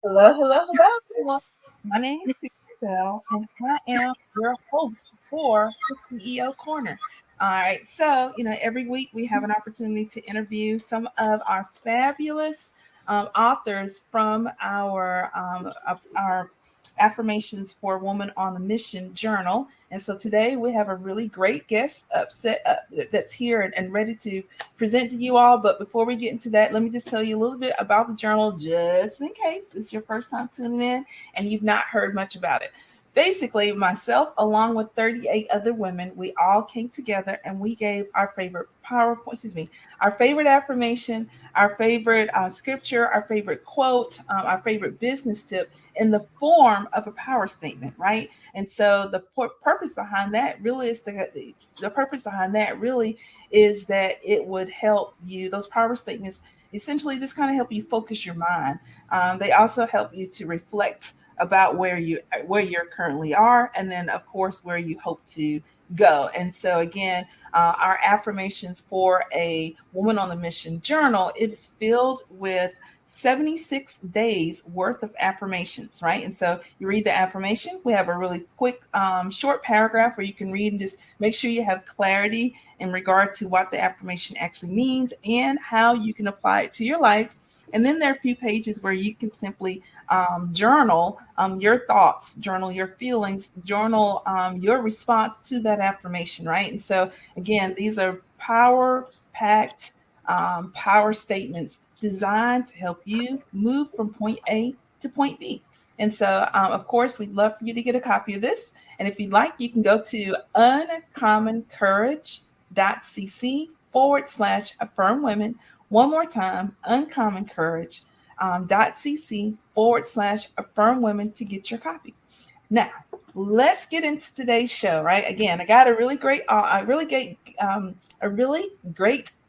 Hello, hello, hello, everyone. My name is Bell, and I am your host for the CEO Corner. All right, so every week we have an opportunity to interview some of our fabulous authors from our affirmations for Woman on the Mission journal. And so today we have a really great guest that's here and ready to present to you all. But before we get into that, let me just tell you a little bit about the journal, just in case it's your first time tuning in and you've not heard much about it. Basically, myself, along with 38 other women, we all came together and we gave our favorite our favorite affirmation, our favorite scripture, our favorite quote, our favorite business tip in the form of a power statement, right? And so the purpose behind that really is the purpose behind that really is that it would help you. Those power statements essentially just kind of help you focus your mind. They also help you to reflect about where you currently are, and then of course where you hope to go. And so again, our affirmations for a Woman on the Mission journal is filled with 76 days worth of affirmations, right? And so you read the affirmation. We have a really quick, short paragraph where you can read and just make sure you have clarity in regard to what the affirmation actually means and how you can apply it to your life. And then there are a few pages where you can simply journal your thoughts, journal your feelings, journal your response to that affirmation, right? And so, again, these are power packed power statements designed to help you move from point A to point B. And so, of course, we'd love for you to get a copy of this. And if you'd like, you can go to uncommoncourage.cc/affirm women. One more time, uncommoncourage.cc/affirm women to get your copy. Now, let's get into today's show, right? Again, I got a really great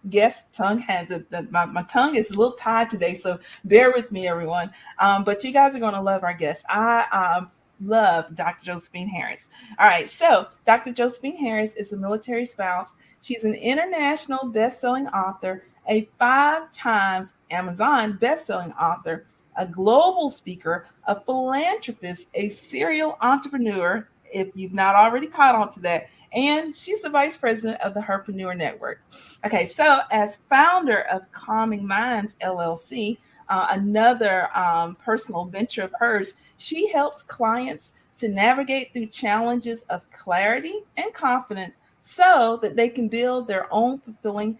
guest. My tongue is a little tied today, so bear with me, everyone. But you guys are going to love our guest. I love Dr. Josephine Harris. All right, so Dr. Josephine Harris is a military spouse. She's an international best-selling author, a 5 times Amazon best-selling author, a global speaker, a philanthropist, a serial entrepreneur, if you've not already caught on to that, and she's the vice president of the Herpreneur Network. Okay, so as founder of Calming Minds LLC, another personal venture of hers, she helps clients to navigate through challenges of clarity and confidence so that they can build their own fulfilling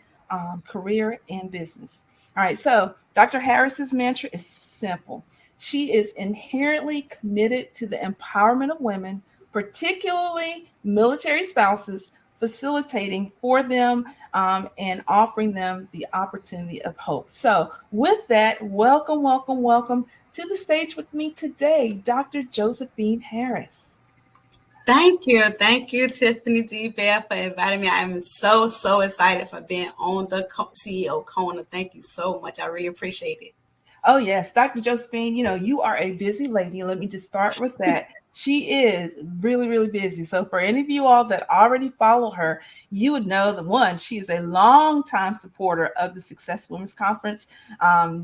career and business. All right, so Dr. Harris's mantra is simple. She is inherently committed to the empowerment of women, particularly military spouses, facilitating for them and offering them the opportunity of hope. So, with that, welcome, welcome, welcome to the stage with me today, Dr. Josephine Harris. Thank you, Tiffany D. Bear, for inviting me. I am so excited for being on the CEO Corner. Thank you so much. I really appreciate it. Oh, yes, Dr. Josephine, you are a busy lady. Let me just start with that. She is really, really busy. So, for any of you all that already follow her, you would know the one, she is a longtime supporter of the Success Women's Conference.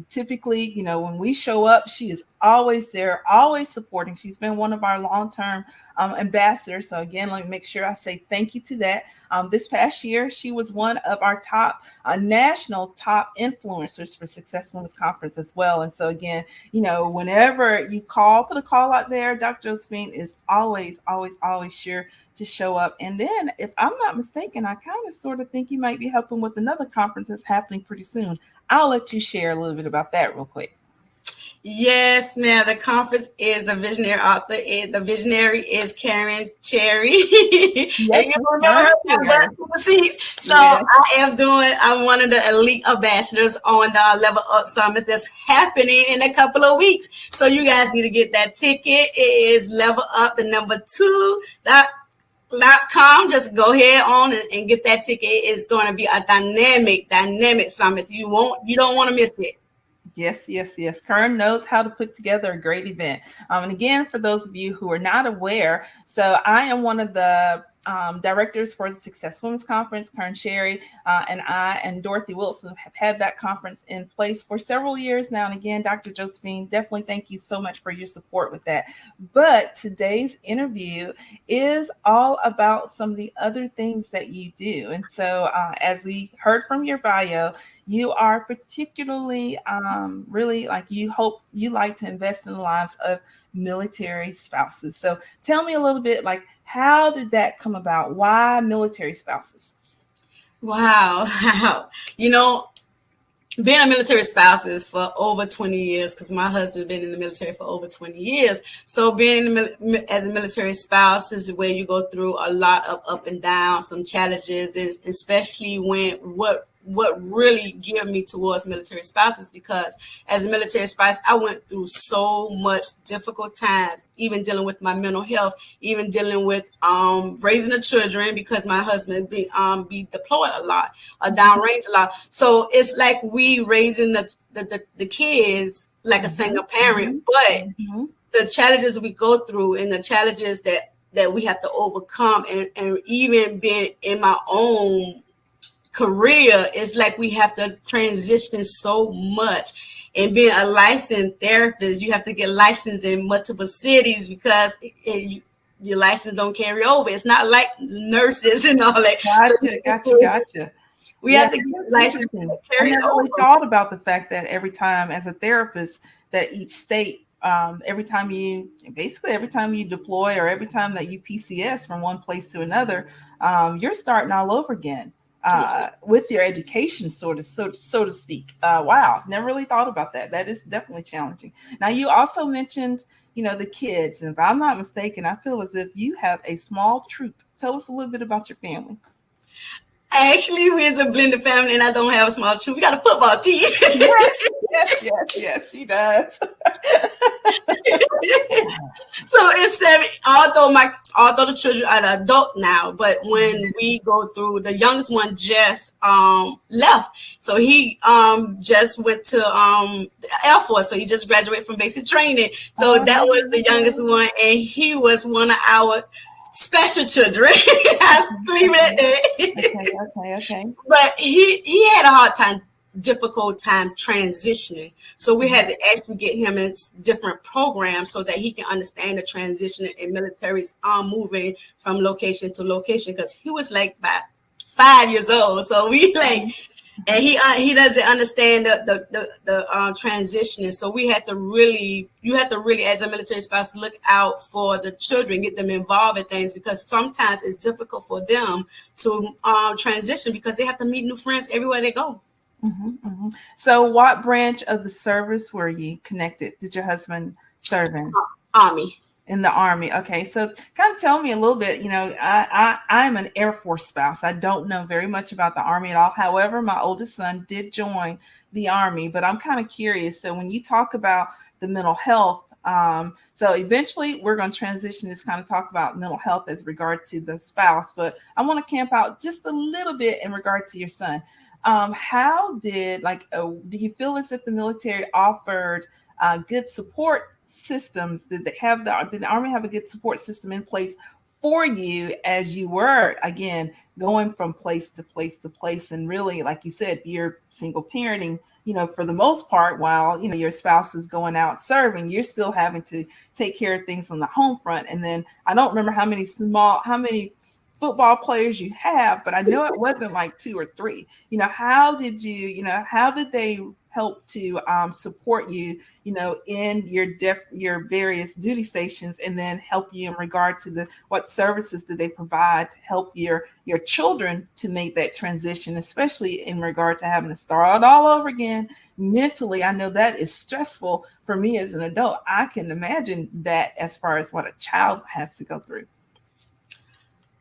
Typically, when we show up, she is always there, always supporting. She's been one of our long-term ambassadors. So, again, let me make sure I say thank you to that. This past year, she was one of our top national top influencers for Success Women's Conference as well. And so again, whenever you put a call out there, Dr. Josephine is always sure to show up. And then, if I'm not mistaken, I kind of sort of think you might be helping with another conference that's happening pretty soon. I'll let you share a little bit about that real quick. Yes, ma'am. The conference is the visionary author. The visionary is Karen Cherry. Yes, and you remember her seats. So yes. I'm one of the elite ambassadors on the Level Up Summit that's happening in a couple of weeks. So you guys need to get that ticket. It is Level Up, the number 2.com. Just go ahead on and get that ticket. It's going to be a dynamic summit. You don't want to miss it. Yes. Kern knows how to put together a great event. And again, for those of you who are not aware, so I am one of the directors for the Success Women's Conference. Karen Sherry and I and Dorothy Wilson have had that conference in place for several years now. And again, Dr. Josephine, definitely thank you so much for your support with that. But today's interview is all about some of the other things that you do. And so as we heard from your bio, you are particularly really like you like to invest in the lives of military spouses. So tell me a little bit, like, how did that come about? Why military spouses? Wow. Being a military spouse is for over 20 years because my husband's been in the military for over 20 years. So being as a military spouse is where you go through a lot of up and down, some challenges, and especially when what really geared me towards military spouses, because as a military spouse, I went through so much difficult times, even dealing with my mental health, even dealing with raising the children, because my husband be deployed a lot, downrange a lot. So it's like we raising the kids like a single parent, but the challenges we go through and the challenges that we have to overcome, and even being in my own career, it's like we have to transition so much. And being a licensed therapist, you have to get licensed in multiple cities because your license don't carry over. It's not like nurses and all that. Gotcha. We have to get licensed to carry over. I never really thought about the fact that every time as a therapist that each state, every time you deploy or every time that you PCS from one place to another, you're starting all over again. With your education, so to speak. Wow, never really thought about that. That is definitely challenging. Now, you also mentioned, the kids, and if I'm not mistaken, I feel as if you have a small troop. Tell us a little bit about your family. Actually, we're a blended family, and I don't have a small troop. We got a football team. Yes, he does. So it's 7. Although the children are adult now, but when we go through, the youngest one just left. So he just went to the Air Force. So he just graduated from basic training. So that was the youngest one, and he was one of our special children. I leave it at that. Okay. But he had a difficult time transitioning. So we had to actually get him in different programs so that he can understand the transition in militaries moving from location to location, because he was like about 5 years old. So we and he doesn't understand the transition. So you have to really, as a military spouse, look out for the children, get them involved in things, because sometimes it's difficult for them to transition because they have to meet new friends everywhere they go. So what branch of the service were you connected? Did your husband serve in? Army. In the Army. Okay. So kind of tell me a little bit, I'm an Air Force spouse. I don't know very much about the Army at all. However, my oldest son did join the Army, but I'm kind of curious. So when you talk about the mental health, so eventually we're going to transition this kind of talk about mental health as regard to the spouse, but I want to camp out just a little bit in regard to your son. How did, do you feel as if the military offered good support systems? Did the Army have a good support system in place for you as you were, again, going from place to place to place? And really, like you said, you're single parenting, for the most part, while, your spouse is going out serving, you're still having to take care of things on the home front. And then I don't remember how many football players you have, but I know it wasn't like 2 or 3. How did they help to support you, in your various duty stations, and then help you in regard to what services do they provide to help your children to make that transition, especially in regard to having to start all over again mentally? I know that is stressful for me as an adult. I can imagine that as far as what a child has to go through.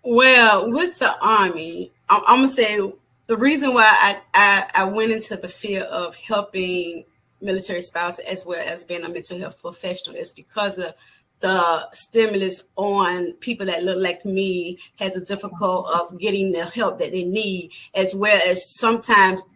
Well, with the Army, I'm gonna say the reason why I went into the field of helping military spouses as well as being a mental health professional is because of the stimulus on people that look like me has a difficult of getting the help that they need, as well as sometimes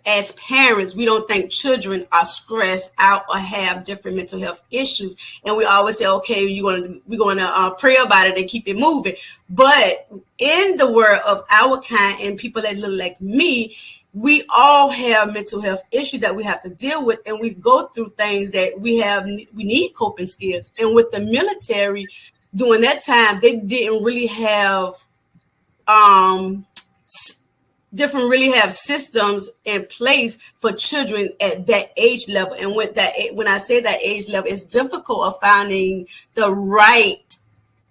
as parents, we don't think children are stressed out or have different mental health issues, and we always say, "Okay, we're going to pray about it and keep it moving." But in the world of our kind and people that look like me, we all have mental health issues that we have to deal with, and we go through things that we need coping skills. And with the military, during that time, they didn't really have really have systems in place for children at that age level. And when I say that age level, it's difficult of finding the right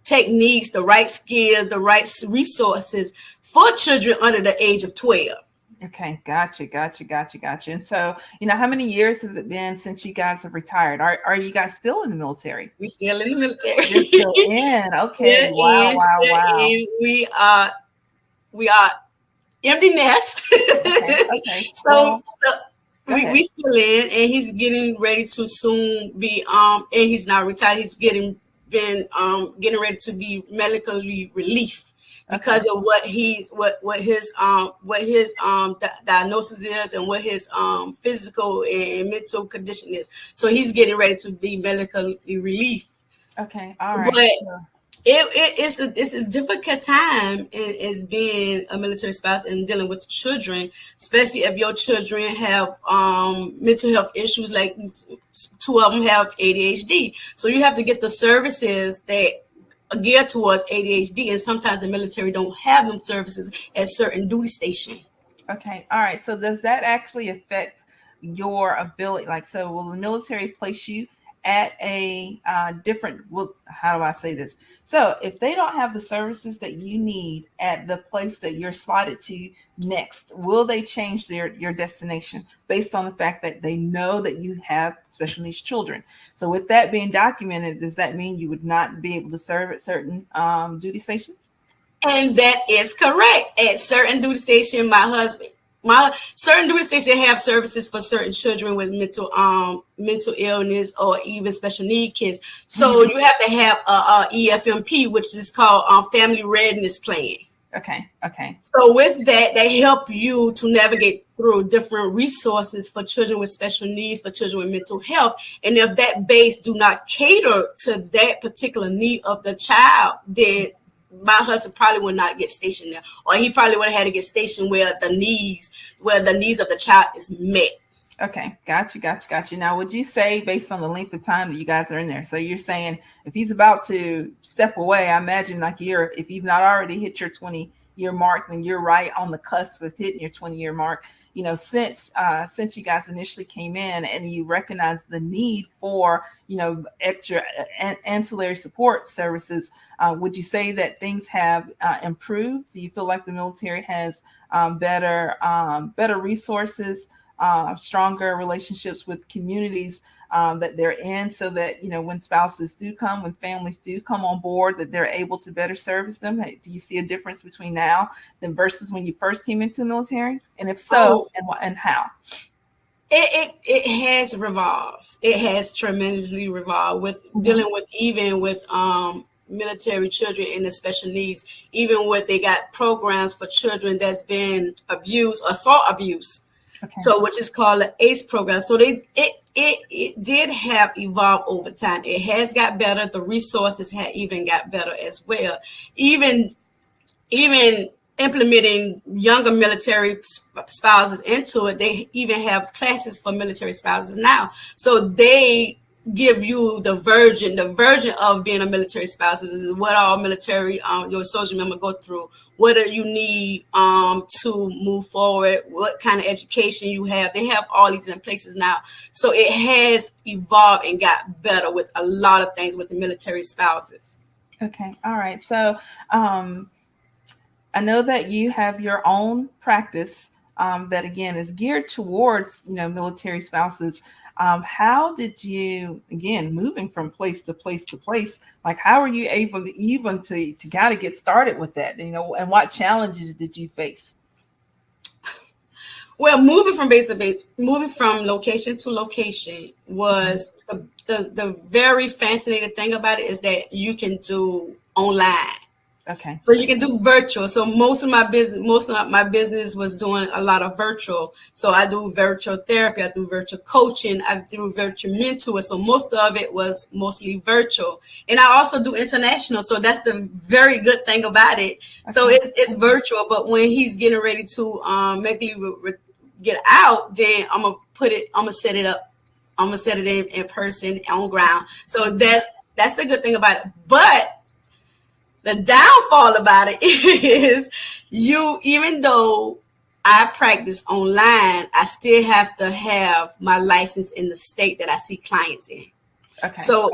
techniques, the right skills, the right resources for children under the age of 12. Okay, gotcha. And so, how many years has it been since you guys have retired? Are you guys still in the military? We're still in the military. You're still in. Okay. Wow. We are empty nest. Okay. So we still in, and he's getting ready to soon be and he's not retired. He's getting ready to be medically relief because of what his diagnosis is and what his physical and mental condition is. So he's getting ready to be medically relief. Okay, all right. But it's a difficult time as being a military spouse and dealing with children, especially if your children have mental health issues. Like 2 of them have ADHD, so you have to get the services that are geared towards ADHD, and sometimes the military don't have them services at certain duty station. Okay, all right. So does that actually affect your ability? Like, so will the military place you at a different, how do I say this? So if they don't have the services that you need at the place that you're slotted to next, will they change your destination based on the fact that they know that you have special needs children? So with that being documented, does that mean you would not be able to serve at certain duty stations? And that is correct. At certain duty station, certain duty stations have services for certain children with mental illness or even special need kids. So you have to have a EFMP, which is called Family Readiness Plan. Okay. So with that, they help you to navigate through different resources for children with special needs, for children with mental health. And if that base do not cater to that particular need of the child, then my husband probably would not get stationed there, or he probably would have had to get stationed where the needs of the child is met. Okay, got you. Now, would you say, based on the length of time that you guys are in there, so you're saying if he's about to step away, I imagine if you've not already hit your 20-year mark, then you're right on the cusp of hitting your 20-year mark. Since you guys initially came in and you recognize the need for, extra ancillary support services, would you say that things have improved? Do you feel like the military has better resources, stronger relationships with communities that they're in, so that when spouses do come, when families do come on board, that they're able to better service them? Do you see a difference between now than versus when you first came into the military? And if so, and how? It has revolved. It has tremendously revolved with dealing with military children and the special needs, even when they got programs for children that's been abused or saw abuse. Okay. So which is called an ACE program. So it did have evolved over time. It has got better. The resources had even got better as well. Even implementing younger military spouses into it, they even have classes for military spouses now. So they give you the version of being a military spouse. This is what all military your soldier member go through. What do you need to move forward? What kind of education you have? They have all these in places now. So it has evolved and got better with a lot of things with the military spouses. Okay, all right. So I know that you have your own practice that again is geared towards military spouses. How did you, again, moving from place to place to place, like how are you able to even to kind of get started with that, and what challenges did you face? Well, moving from base to base, moving from location to location was the very fascinating thing about it is that you can do online. Okay. So you can do virtual. So most of my business was doing a lot of virtual. So I do virtual therapy, I do virtual coaching, I do virtual mentor. So most of it was mostly virtual. And I also do international. So that's the very good thing about it. Okay. So it's virtual, but when he's getting ready to maybe get out, then I'm gonna set it up. I'm gonna set it in person on ground. So that's the good thing about it. But the downfall about it is even though I practice online, I still have to have my license in the state that I see clients in. Okay. So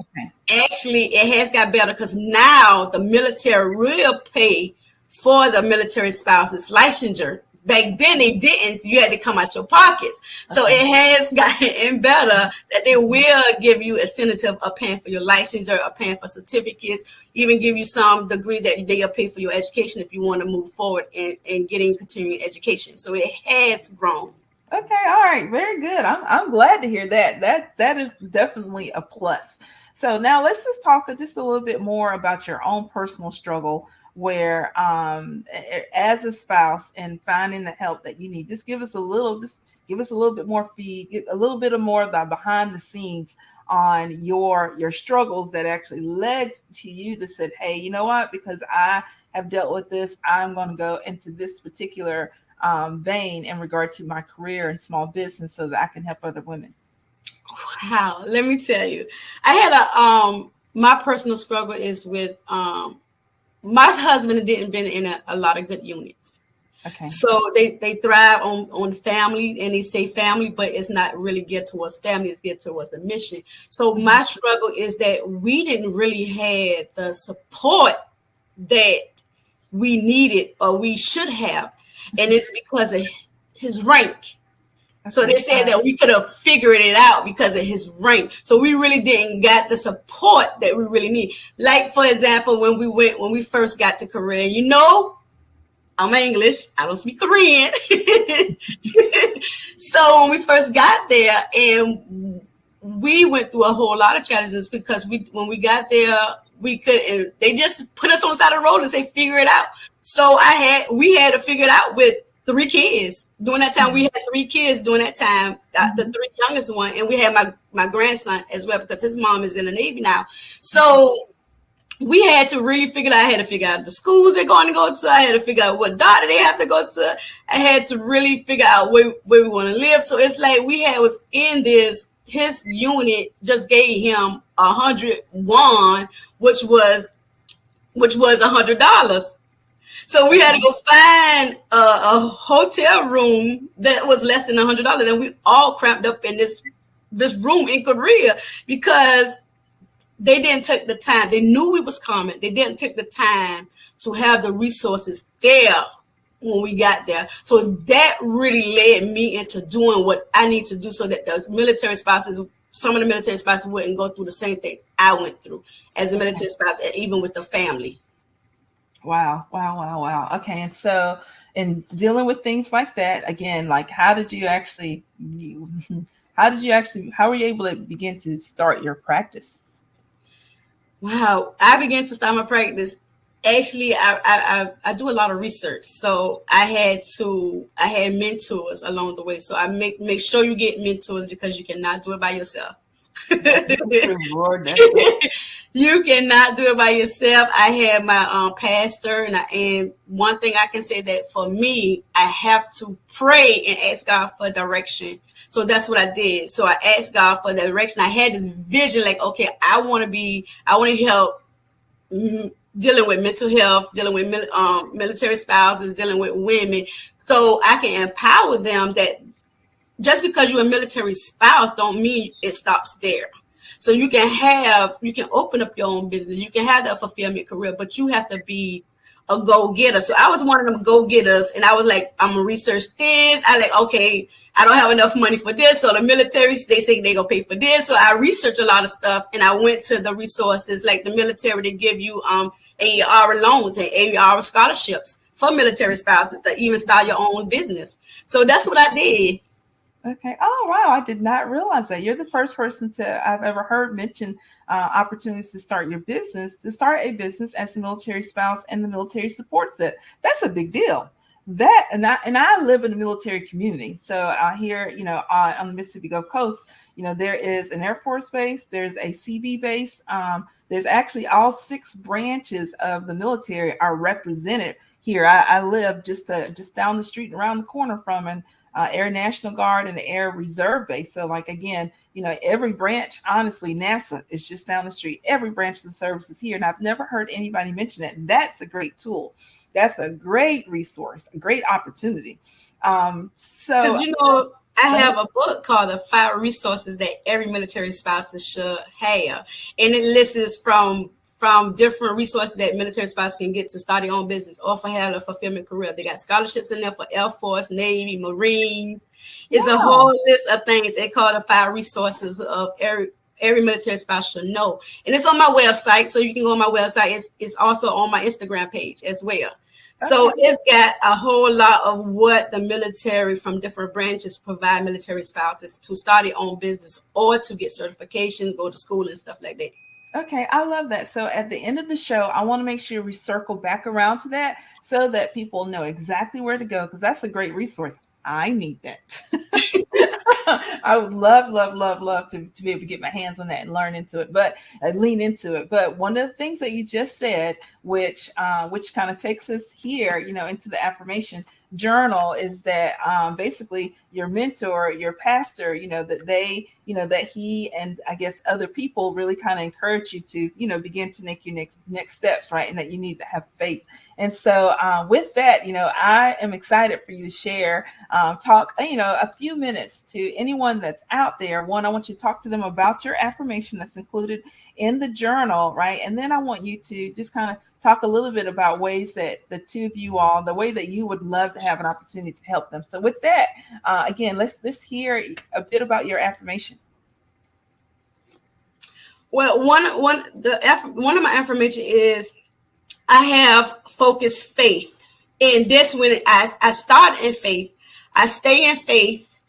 actually it has got better because now the military will pay for the military spouse's licensure. Back then they didn't. You had to come out your pockets. So it has gotten better that they will give you incentive of paying for your licensure or paying for certificates, even give you some degree that they'll pay for your education if you want to move forward in getting continuing education. So it has grown. Okay, all right, very good. I'm glad to hear that. That is definitely a plus. So now let's just talk just a little bit more about your own personal struggle where as a spouse and finding the help that you need. Just give us a little bit more feed, a little bit of more of the behind the scenes on your struggles that actually led to you that said, hey, you know what, because I have dealt with this, I'm going to go into this particular vein in regard to my career and small business so that I can help other women. Wow, let me tell you, I had my personal struggle is with my husband didn't been in a lot of good units. Okay. So they thrive on family, and they say family, but it's not really geared towards family, it's geared towards the mission. So my struggle is that we didn't really have the support that we needed or we should have. And it's because of his rank. So they said that we could have figured it out because of his rank. So we really didn't get the support that we really need. Like, for example, when we first got to Korea, you know, I'm English, I don't speak Korean. So when we first got there, and we went through a whole lot of challenges because when we got there, we couldn't. They just put us on the side of the road and say, figure it out. So we had to figure it out with 3 kids. During that time, we had 3 kids during that time, the 3 youngest one, and we had my grandson as well because his mom is in the Navy now. So we had to really figure it out. I had to figure out the schools they're going to go to. I had to figure out what daughter they have to go to. I had to really figure out where we want to live. So it's like was in this. His unit just gave him 100 won, which was $100. So we had to go find a hotel room that was less than $100, and we all cramped up in this room in Korea because they didn't take the time. They knew we was coming. They didn't take the time to have the resources there when we got there. So that really led me into doing what I need to do so that those military spouses, some of the military spouses wouldn't go through the same thing I went through as a military spouse, and even with the family. Wow. Okay. And so in dealing with things like that, again, like how were you able to begin to start your practice? Wow. I began to start my practice. Actually, I do a lot of research. So I had mentors along the way. So I make sure you get mentors because you cannot do it by yourself. You cannot do it by yourself. I had my pastor, and one thing I can say that for me, I have to pray and ask God for direction. So that's what I did. So I asked God for direction. I had this vision, like, okay, I want to help dealing with mental health, dealing with military spouses, dealing with women, so I can empower them that just because you're a military spouse don't mean it stops there. So you can open up your own business. You can have that fulfillment career, but you have to be a go-getter. So I was one of them go-getters, and I was like, I'm gonna research this. I like, okay, I don't have enough money for this. So the military, they say they gonna pay for this. So I researched a lot of stuff, and I went to the resources like the military to give you AER loans and AER scholarships for military spouses to even start your own business. So that's what I did. Okay. Oh, wow. I did not realize that. You're the first person I've ever heard mention opportunities to start to start a business as a military spouse and the military supports it. That's a big deal. And I live in a military community. So here, on the Mississippi Gulf Coast, there is an Air Force base, there's a CV base. There's actually all six branches of the military are represented here. I live just down the street and around the corner from an Air National Guard and the Air Reserve Base. So, like again, every branch, honestly, NASA is just down the street. Every branch of the service is here, and I've never heard anybody mention that. That's a great tool. That's a great resource, a great opportunity. So, I have a book called The 5 Resources That Every Military Spouse Should Have, and it lists from different resources that military spouses can get to start their own business or for have a fulfillment career. They got scholarships in there for Air Force, Navy, Marine. It's a whole list of things. They call the 5 resources of every military spouse should know. And it's on my website, so you can go on my website. It's also on my Instagram page as well. Okay. So it's got a whole lot of what the military from different branches provide military spouses to start their own business or to get certifications, go to school and stuff like that. Okay, I love that. So at the end of the show, I want to make sure we circle back around to that so that people know exactly where to go, because that's a great resource. I need that. I would love to be able to get my hands on that and learn into it, but lean into it. But one of the things that you just said, which kind of takes us here, into the affirmation journal, is that basically your mentor, your pastor, that he and I guess other people really kind of encourage you to, begin to make your next steps, right? And that you need to have faith. And so with that, I am excited for you to share, talk, a few minutes to anyone that's out there. One, I want you to talk to them about your affirmation that's included in the journal, right? And then I want you to just kind of talk a little bit about ways that the two of you all, the way that you would love to have an opportunity to help them. So with that, again, let's hear a bit about your affirmation. Well, one of my affirmation is I have focused faith. And that's when I start in faith, I stay in faith,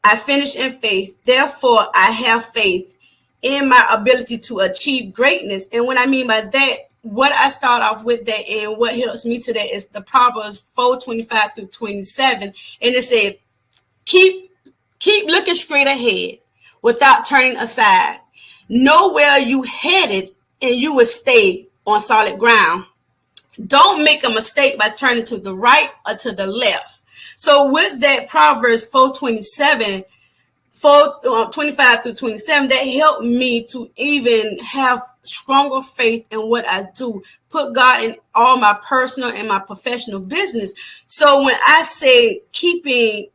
I finish in faith. Therefore, I have faith in my ability to achieve greatness. And what I mean by that, what I start off with that and what helps me to that is the Proverbs 4:25-27. And it said, keep looking straight ahead without turning aside. Know where you headed and you will stay on solid ground. Don't make a mistake by turning to the right or to the left. So with that Proverbs 4:25-27, that helped me to even have stronger faith in what I do, put God in all my personal and my professional business. So when I say keeping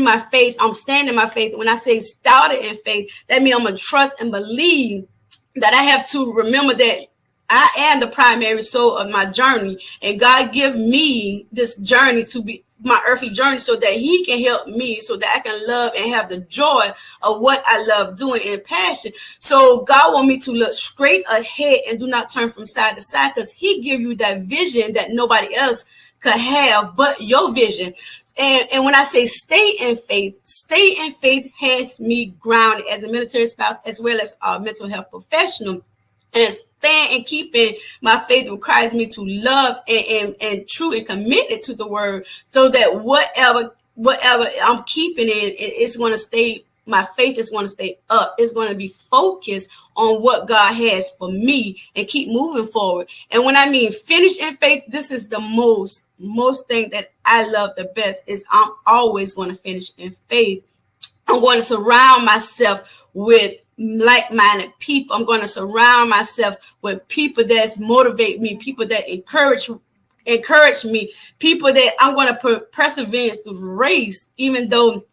my faith, I'm standing my faith. When I say started in faith, that means I'm going to trust and believe that I have to remember that I am the primary soul of my journey, and God give me this journey to be my earthly journey so that he can help me, so that I can love and have the joy of what I love doing and passion. So God want me to look straight ahead and do not turn from side to side, because he give you that vision that nobody else could have but your vision. And when I say stay in faith has me grounded as a military spouse as well as a mental health professional. And stand and keeping my faith requires me to love and true and committed to the word, so that whatever I'm keeping it's going to stay. My faith is going to stay up. It's going to be focused on what God has for me and keep moving forward. And when I mean finish in faith, this is the most thing that I love the best is I'm always going to finish in faith. I'm going to surround myself with like-minded people. I'm going to surround myself with people that motivate me, people that encourage me, people that I'm going to persevere through the race, even though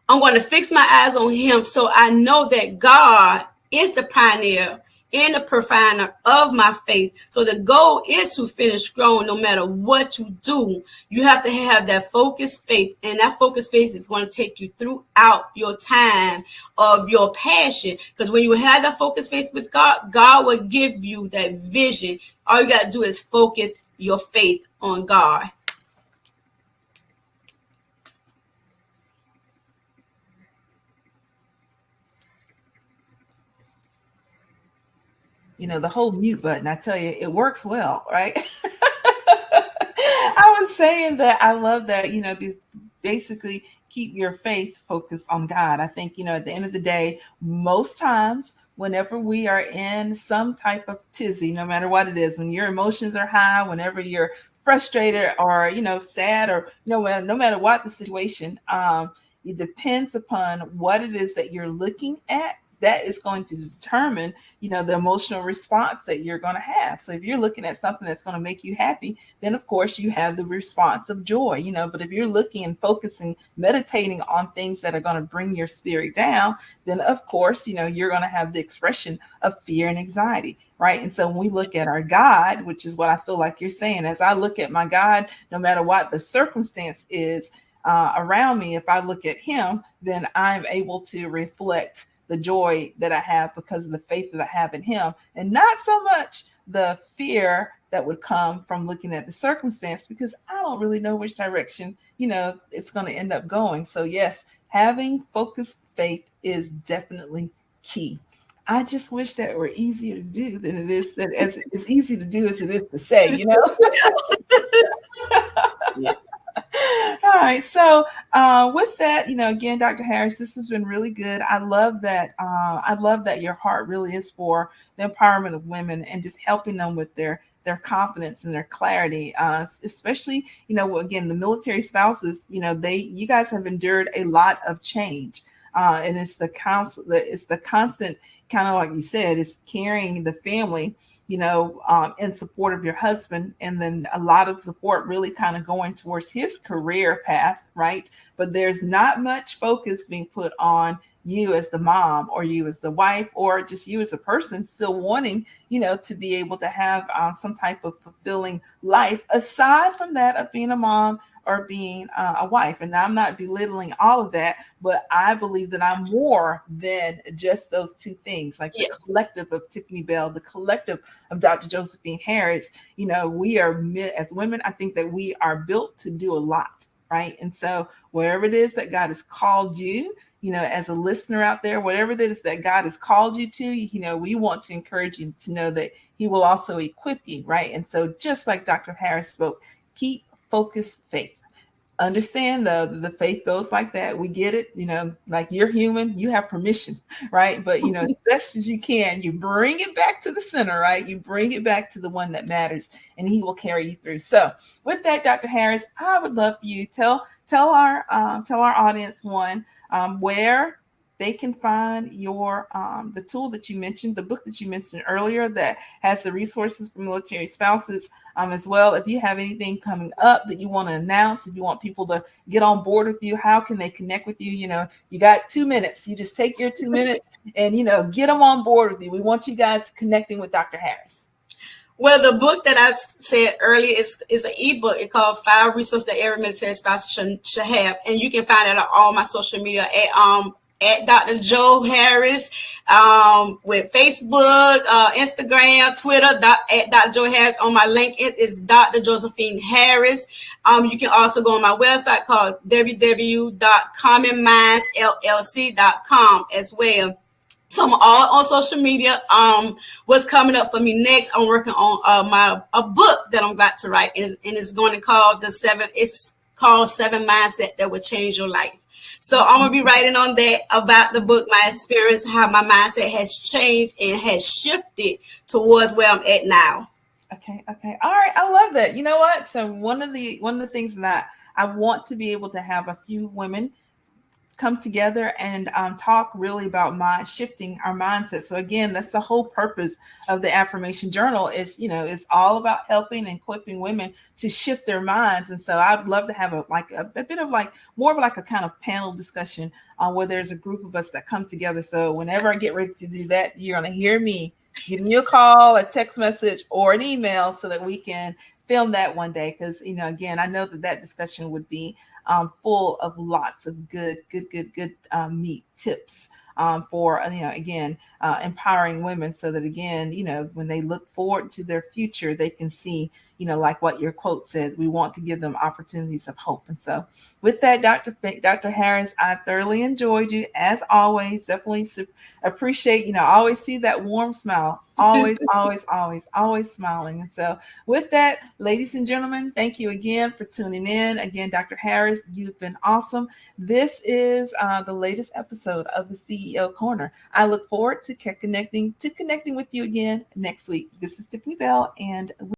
I'm going to fix my eyes on him. So I know that God is the pioneer and the perfiner of my faith. So the goal is to finish strong no matter what you do. You have to have that focused faith, and that focused faith is going to take you throughout your time of your passion. Because when you have that focused faith with God, God will give you that vision. All you got to do is focus your faith on God. the whole mute button, I tell you, it works well, right? I was saying that I love that, this basically keep your faith focused on God. I think, at the end of the day, most times, whenever we are in some type of tizzy, no matter what it is, when your emotions are high, whenever you're frustrated or, sad, or, no matter what the situation, it depends upon what it is that you're looking at. That is going to determine, the emotional response that you're going to have. So if you're looking at something that's going to make you happy, then of course you have the response of joy, but if you're looking and focusing, meditating on things that are going to bring your spirit down, then of course, you're going to have the expression of fear and anxiety. Right. And so when we look at our God, which is what I feel like you're saying, as I look at my God, no matter what the circumstance is around me, if I look at him, then I'm able to reflect the joy that I have because of the faith that I have in him, and not so much the fear that would come from looking at the circumstance, because I don't really know which direction, it's going to end up going. So yes, having focused faith is definitely key. I just wish that were easier to do than it is, that as it's easy to do as it is to say. Yeah. All right. So with that, again, Dr. Harris, this has been really good. I love that. I love that your heart really is for the empowerment of women and just helping them with their confidence and their clarity, especially, again, the military spouses, you guys have endured a lot of change. And it's the constant, kind of like you said, it's carrying the family, in support of your husband. And then a lot of support really kind of going towards his career path, right? But there's not much focus being put on you as the mom, or you as the wife, or just you as a person still wanting, to be able to have some type of fulfilling life aside from that of being a mom or being a wife. And I'm not belittling all of that, but I believe that I'm more than just those two things. Like the collective of Tiffany Bell, the collective of Dr. Josephine Harris, we are, as women, I think that we are built to do a lot, right? And so wherever it is that God has called you, as a listener out there, whatever it is that God has called you to, we want to encourage you to know that he will also equip you, right? And so just like Dr. Harris spoke, keep focused faith. Understand the faith goes like that. We get it, like you're human, you have permission, right? But as best as you can, you bring it back to the center, right? You bring it back to the one that matters, and he will carry you through. So with that, Dr. Harris, I would love for you to tell our audience where they can find your the tool that you mentioned, the book that you mentioned earlier that has the resources for military spouses, as well. If you have anything coming up that you want to announce, if you want people to get on board with you, how can they connect with you? You got 2 minutes. You just take your 2 minutes and, get them on board with you. We want you guys connecting with Dr. Harris. Well, the book that I said earlier is an ebook. It's called 5 Resources That Every Military Spouse should have. And you can find it on all my social media at Dr. Joe Harris, with Facebook, Instagram, Twitter, at Dr. Joe Harris. On my link, it is Dr. Josephine Harris. You can also go on my website called www.commonmindsllc.com as well. So I'm all on social media. What's coming up for me next? I'm working on a book that I'm about to write, and it's going to call It's called 7 Mindset That Will Change Your Life. So I'm going to be writing on that, about the book, my experience, how my mindset has changed and has shifted towards where I'm at now. Okay. All right. I love that. You know what? So one of the things that I want to be able to have a few women come together and talk really about shifting our mindset. So again, that's the whole purpose of the affirmation journal is, it's all about helping and equipping women to shift their minds. And so I'd love to have a bit of more of a kind of panel discussion where there's a group of us that come together. So whenever I get ready to do that, you're going to hear me giving you a call, a text message, or an email so that we can film that one day. Because, again, I know that discussion would be full of lots of good meat tips for, again, empowering women so that, again, when they look forward to their future, they can see, like what your quote says, we want to give them opportunities of hope. And so with that, Dr. Harris, I thoroughly enjoyed you as always. Definitely appreciate, I always see that warm smile, always, always, always, always smiling. And so with that, ladies and gentlemen, thank you again for tuning in. Again, Dr. Harris, you've been awesome. This is the latest episode of the CEO Corner. I look forward to connecting with you again next week. This is Tiffany Bell, and we